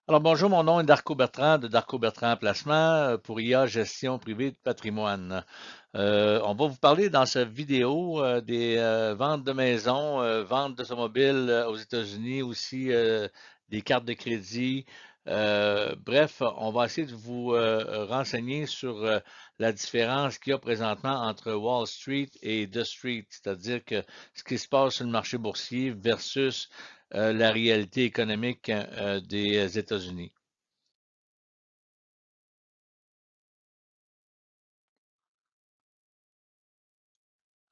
Alors bonjour, mon nom est Darko Bertrand de Darko Bertrand Placement pour IA Gestion privée de patrimoine. On va vous parler dans cette vidéo des ventes de maisons, ventes d'automobiles aux États-Unis, aussi des cartes de crédit. Bref, on va essayer de vous renseigner sur la différence qu'il y a présentement entre Wall Street et The Street, c'est-à-dire que ce qui se passe sur le marché boursier versus la réalité économique des États-Unis.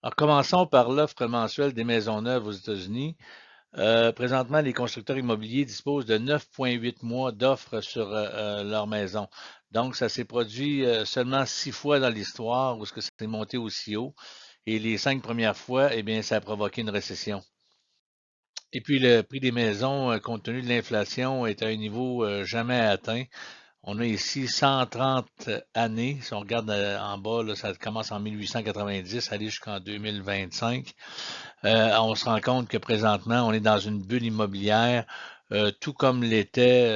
Alors, commençons par l'offre mensuelle des maisons neuves aux États-Unis. Présentement, les constructeurs immobiliers disposent de 9,8 mois d'offres sur leur maison. Donc, ça s'est produit seulement 6 fois dans l'histoire où ce que c'est monté aussi haut. Et les 5 premières fois, eh bien, ça a provoqué une récession. Et puis, le prix des maisons, compte tenu de l'inflation, est à un niveau jamais atteint. On a ici 130 années. Si on regarde en bas, là, ça commence en 1890, aller jusqu'en 2025. On se rend compte que présentement, on est dans une bulle immobilière, tout comme on l'était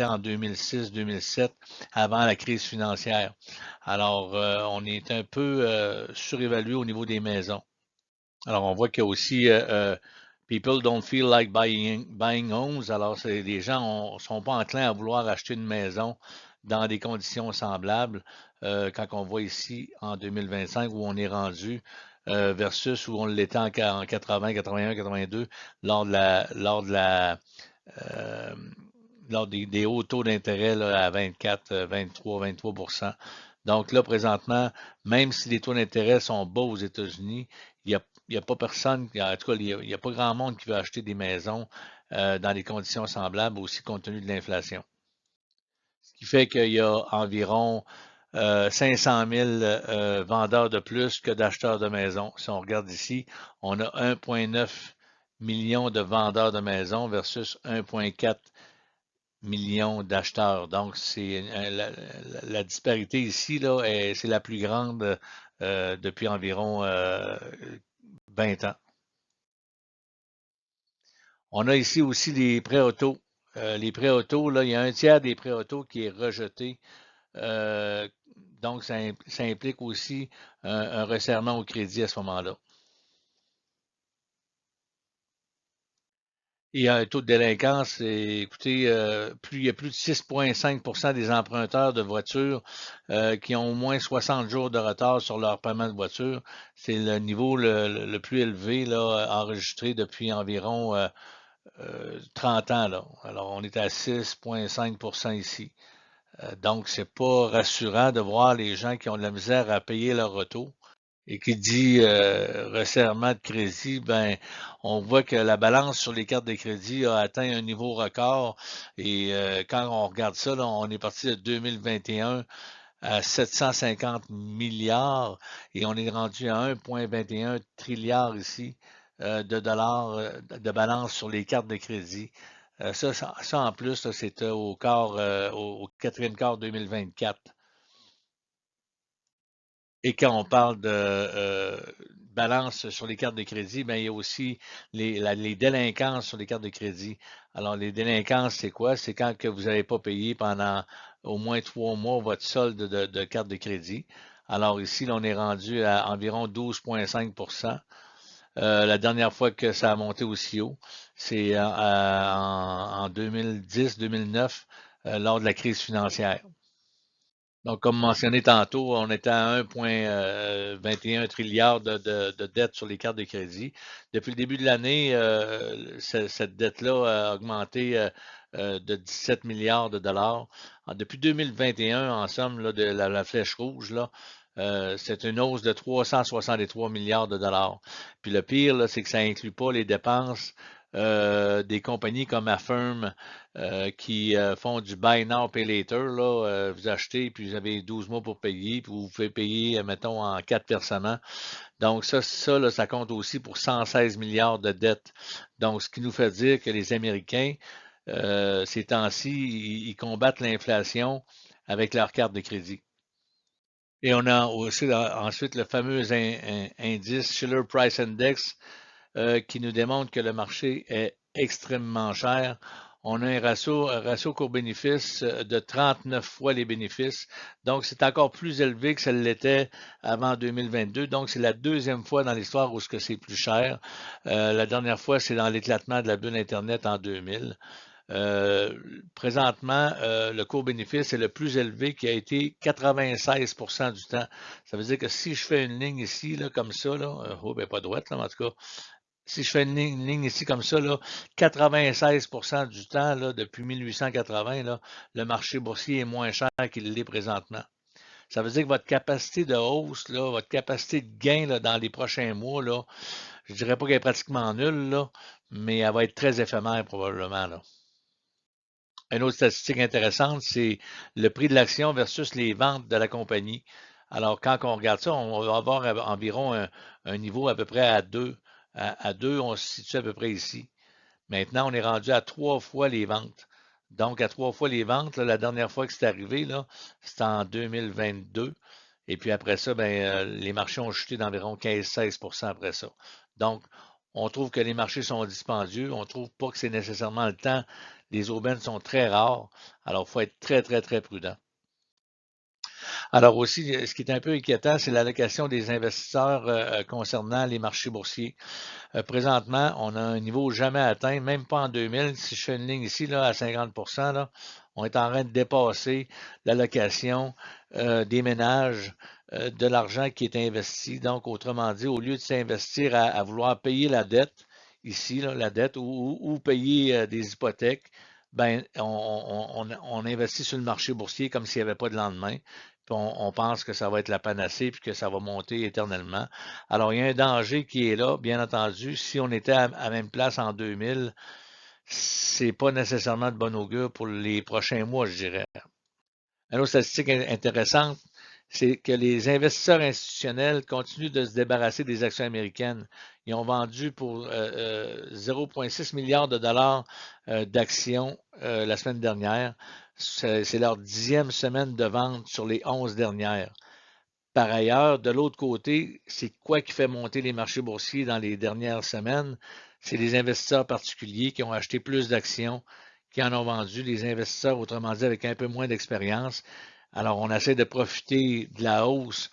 en 2006-2007, avant la crise financière. Alors, on est un peu surévalué au niveau des maisons. Alors, on voit qu'il y a aussi People don't feel like buying homes. Alors, les gens ne sont pas enclins à vouloir acheter une maison dans des conditions semblables quand on voit ici en 2025 où on est rendu versus où on l'était en 80, 81, 82 lors de la, lors de la, euh, lors des hauts taux d'intérêt là, à 24, 23, 23%. Donc là, présentement, même si les taux d'intérêt sont bas aux États-Unis, il n'y a pas personne, en tout cas, il y a pas grand monde qui veut acheter des maisons dans des conditions semblables, aussi compte tenu de l'inflation. Ce qui fait qu'il y a environ 500 000 vendeurs de plus que d'acheteurs de maisons. Si on regarde ici, on a 1,9 million de vendeurs de maisons versus 1,4 million d'acheteurs. Donc, c'est la disparité ici, là, c'est la plus grande depuis environ 20 ans. On a ici aussi les prêts auto. Les prêts auto, là, il y a un tiers des prêts auto qui est rejeté. Euh, donc, ça implique aussi un resserrement au crédit à ce moment-là. Et un taux de délinquance, écoutez, il y a plus de 6,5 des emprunteurs de voitures qui ont au moins 60 jours de retard sur leur paiement de voiture. C'est le niveau le plus élevé là, enregistré depuis environ 30 ans. Là. Alors, on est à 6,5 ici. Donc, c'est pas rassurant de voir les gens qui ont de la misère à payer leur auto. Et qui dit resserrement de crédit, ben, on voit que la balance sur les cartes de crédit a atteint un niveau record. Et quand on regarde ça, là, on est parti de 2021 à 750 milliards et on est rendu à 1,21 trilliard ici de dollars de balance sur les cartes de crédit. Ça en plus, c'était au quatrième quart 2024. Et quand on parle de balance sur les cartes de crédit, ben, il y a aussi les délinquances sur les cartes de crédit. Alors, les délinquances, c'est quoi? C'est quand que vous n'avez pas payé pendant au moins 3 mois votre solde de carte de crédit. Alors ici, là, on est rendu à environ 12,5 la dernière fois que ça a monté aussi haut, c'est en 2010-2009, lors de la crise financière. Donc, comme mentionné tantôt, on était à 1,21 trilliard de dettes sur les cartes de crédit. Depuis le début de l'année, cette dette-là a augmenté de 17 milliards de dollars. Depuis 2021, en somme, là, de la flèche rouge, là, c'est une hausse de 363 milliards de dollars. Puis le pire, là, c'est que ça inclut pas les dépenses des compagnies comme Affirm, qui font du buy now, pay later. Là, vous achetez, puis vous avez 12 mois pour payer, puis vous pouvez payer, mettons, en 4 versements. Donc, ça là, ça compte aussi pour 116 milliards de dettes. Donc, ce qui nous fait dire que les Américains, ces temps-ci, ils combattent l'inflation avec leur carte de crédit. Et on a aussi ensuite le fameux indice Shiller Price Index qui nous démontre que le marché est extrêmement cher. on a un ratio court-bénéfice de 39 fois les bénéfices. Donc, c'est encore plus élevé que ça l'était avant 2022. Donc, c'est la deuxième fois dans l'histoire où c'est plus cher. La dernière fois, c'est dans l'éclatement de la bulle Internet en 2000. Euh, Présentement, le court-bénéfice est le plus élevé qui a été 96 du temps. Ça veut dire que si je fais une ligne ici, là, comme ça, là, oh, ben pas droite, là, mais en tout cas, si je fais une ligne ici comme ça, là, 96 du temps, là, depuis 1880, là, le marché boursier est moins cher qu'il l'est présentement. Ça veut dire que votre capacité de hausse, là, votre capacité de gain là, dans les prochains mois, là, je dirais pas qu'elle est pratiquement nulle, là, mais elle va être très éphémère probablement. Là. Une autre statistique intéressante, c'est le prix de l'action versus les ventes de la compagnie. Alors, quand on regarde ça, on va avoir environ un niveau à peu près à 2. À 2, on se situe à peu près ici. Maintenant, on est rendu à 3 fois les ventes. Donc, à 3 fois les ventes, là, la dernière fois que c'est arrivé, là, c'était en 2022. Et puis après ça, ben, les marchés ont chuté d'environ 15-16 après ça. Donc, on trouve que les marchés sont dispendieux. On ne trouve pas que c'est nécessairement le temps. Les aubaines sont très rares. Alors, il faut être très, très, très prudent. Alors aussi, ce qui est un peu inquiétant, c'est l'allocation des investisseurs concernant les marchés boursiers. Présentement, on a un niveau jamais atteint, même pas en 2000. Si je fais une ligne ici là, à 50 là, on est en train de dépasser l'allocation des ménages de l'argent qui est investi. Donc, autrement dit, au lieu de s'investir à vouloir payer la dette, ici, là, la dette, ou payer des hypothèques, ben, on investit sur le marché boursier comme s'il n'y avait pas de lendemain. Puis on pense que ça va être la panacée puis que ça va monter éternellement. Alors, il y a un danger qui est là, bien entendu. Si on était à la même place en 2000, c'est pas nécessairement de bon augure pour les prochains mois, je dirais. Une autre statistique intéressante, c'est que les investisseurs institutionnels continuent de se débarrasser des actions américaines. Ils ont vendu pour 0,6 milliard de dollars d'actions la semaine dernière. C'est leur 10e semaine de vente sur les 11 dernières. Par ailleurs, de l'autre côté, c'est quoi qui fait monter les marchés boursiers dans les dernières semaines? C'est les investisseurs particuliers qui ont acheté plus d'actions, qui en ont vendu, les investisseurs, autrement dit, avec un peu moins d'expérience. Alors, on essaie de profiter de la hausse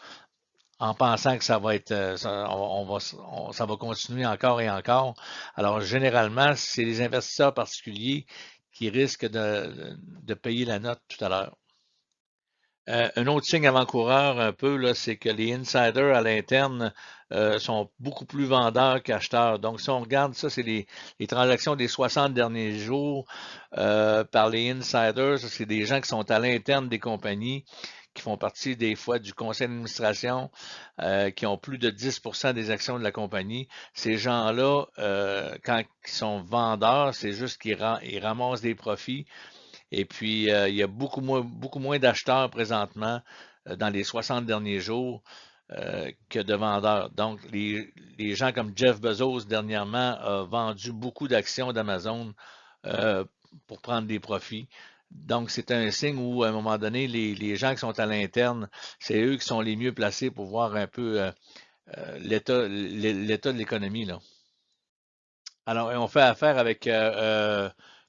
en pensant que ça va être, ça va continuer encore et encore. Alors, généralement, c'est les investisseurs particuliers qui risquent de payer la note tout à l'heure. Un autre signe avant-coureur un peu, là, c'est que les insiders à l'interne sont beaucoup plus vendeurs qu'acheteurs. Donc, si on regarde ça, c'est les transactions des 60 derniers jours par les insiders. C'est des gens qui sont à l'interne des compagnies, qui font partie des fois du conseil d'administration, qui ont plus de 10% des actions de la compagnie. Ces gens-là, quand ils sont vendeurs, c'est juste qu'ils ramassent des profits. Et puis, il y a beaucoup moins d'acheteurs présentement dans les 60 derniers jours que de vendeurs. Donc, les gens comme Jeff Bezos dernièrement a vendu beaucoup d'actions d'Amazon euh, pour prendre des profits. Donc, c'est un signe où, à un moment donné, les gens qui sont à l'interne, c'est eux qui sont les mieux placés pour voir un peu l'état de l'économie, là. Alors, on fait affaire avec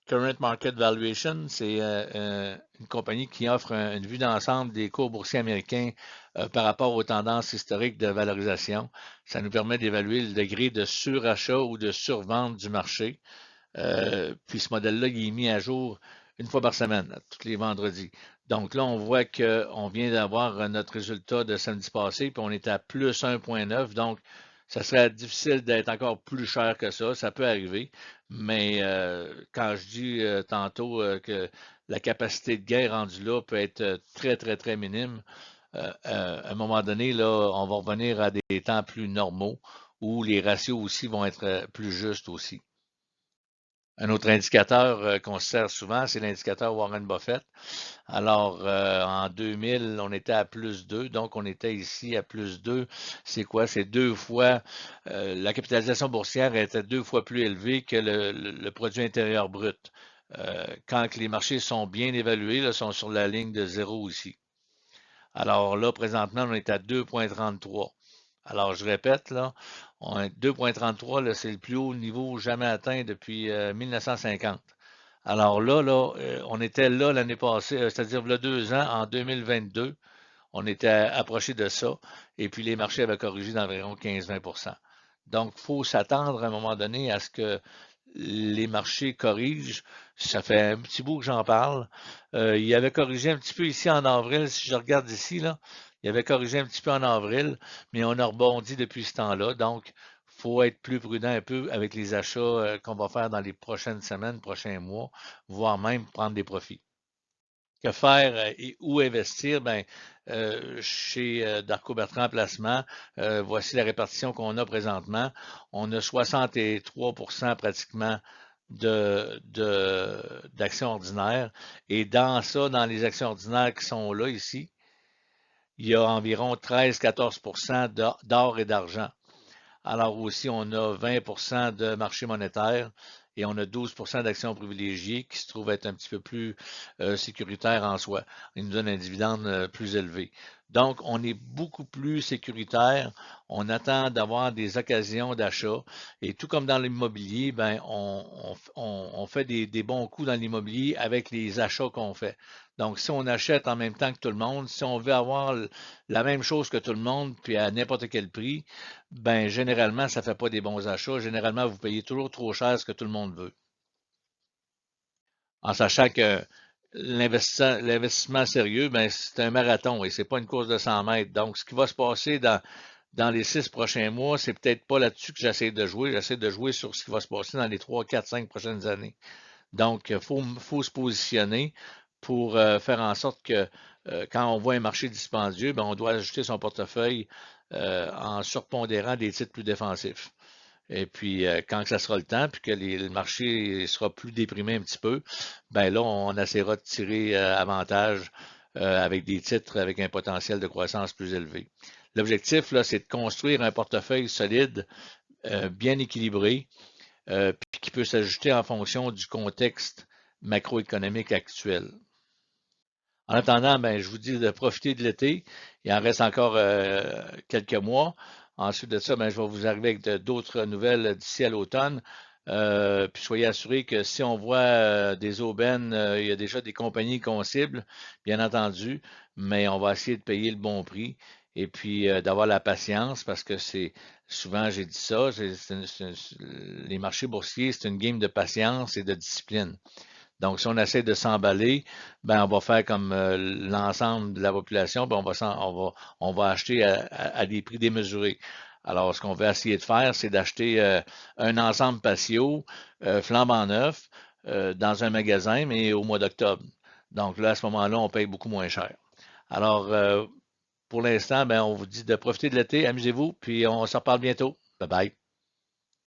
Current Market Valuation. C'est une compagnie qui offre une vue d'ensemble des cours boursiers américains par rapport aux tendances historiques de valorisation. Ça nous permet d'évaluer le degré de surachat ou de survente du marché. Puis ce modèle-là, il est mis à jour une fois par semaine, tous les vendredis. Donc là, on voit qu'on vient d'avoir notre résultat de samedi passé, puis on est à plus 1,9. Donc, ça serait difficile d'être encore plus cher que ça. Ça peut arriver. Mais quand je dis tantôt que la capacité de gain rendue là peut être très, très, très minime, à un moment donné, là, on va revenir à des temps plus normaux où les ratios aussi vont être plus justes aussi. Un autre indicateur qu'on se sert souvent, c'est l'indicateur Warren Buffett. Alors, en 2000, on était à plus 2, donc on était ici à plus 2. C'est quoi? C'est 2 fois, la capitalisation boursière était 2 fois plus élevée que le produit intérieur brut. Quand les marchés sont bien évalués, là, sont sur la ligne de zéro ici. Alors là, présentement, on est à 2,33. Alors, je répète, là, 2,33, c'est le plus haut niveau jamais atteint depuis 1950. Alors là, on était là l'année passée, c'est-à-dire il y a 2 ans, en 2022, on était approché de ça, et puis les marchés avaient corrigé d'environ 15-20%. Donc, il faut s'attendre à un moment donné à ce que les marchés corrigent. Ça fait un petit bout que j'en parle. Il avait corrigé un petit peu ici en avril, si je regarde ici, là, il avait corrigé un petit peu en avril, mais on a rebondi depuis ce temps-là. Donc, il faut être plus prudent un peu avec les achats qu'on va faire dans les prochaines semaines, prochains mois, voire même prendre des profits. Que faire et où investir? Ben, chez Darco Bertrand Placement, voici la répartition qu'on a présentement. On a 63% pratiquement d'actions ordinaires. Et dans ça, dans les actions ordinaires qui sont là, ici, il y a environ 13-14% d'or et d'argent. Alors aussi, on a 20% de marché monétaire et on a 12% d'actions privilégiées qui se trouvent être un petit peu plus sécuritaires en soi. Ils nous donnent un dividende plus élevé. Donc, on est beaucoup plus sécuritaire. On attend d'avoir des occasions d'achat. Et tout comme dans l'immobilier, ben, on fait des bons coups dans l'immobilier avec les achats qu'on fait. Donc, si on achète en même temps que tout le monde, si on veut avoir la même chose que tout le monde, puis à n'importe quel prix, ben, généralement, ça ne fait pas des bons achats. Généralement, vous payez toujours trop cher ce que tout le monde veut. En sachant que l'investissement sérieux, ben, c'est un marathon et c'est pas une course de 100 mètres. Donc, ce qui va se passer dans les 6 prochains mois, c'est peut-être pas là-dessus que j'essaie de jouer. J'essaie de jouer sur ce qui va se passer dans les 3, 4, 5 prochaines années. Donc, faut se positionner pour faire en sorte que quand on voit un marché dispendieux, ben, on doit ajuster son portefeuille en surpondérant des titres plus défensifs. Et puis, quand ça sera le temps, puis que le marché sera plus déprimé un petit peu, ben là, on essaiera de tirer avantage avec des titres avec un potentiel de croissance plus élevé. L'objectif, là, c'est de construire un portefeuille solide, bien équilibré, puis qui peut s'ajuster en fonction du contexte macroéconomique actuel. En attendant, ben, je vous dis de profiter de l'été. Il en reste encore quelques mois. Ensuite de ça, ben, je vais vous arriver avec d'autres nouvelles d'ici à l'automne. Puis soyez assurés que si on voit des aubaines, il y a déjà des compagnies qu'on cible, bien entendu, mais on va essayer de payer le bon prix et puis d'avoir la patience parce que c'est souvent, j'ai dit ça, les marchés boursiers, c'est une game de patience et de discipline. Donc, si on essaie de s'emballer, ben, on va faire comme l'ensemble de la population, ben, on va acheter à des prix démesurés. Alors, ce qu'on veut essayer de faire, c'est d'acheter un ensemble patio flambant neuf dans un magasin, mais au mois d'octobre. Donc là, à ce moment-là, on paye beaucoup moins cher. Alors, pour l'instant, ben, on vous dit de profiter de l'été, amusez-vous, puis on se reparle bientôt. Bye bye.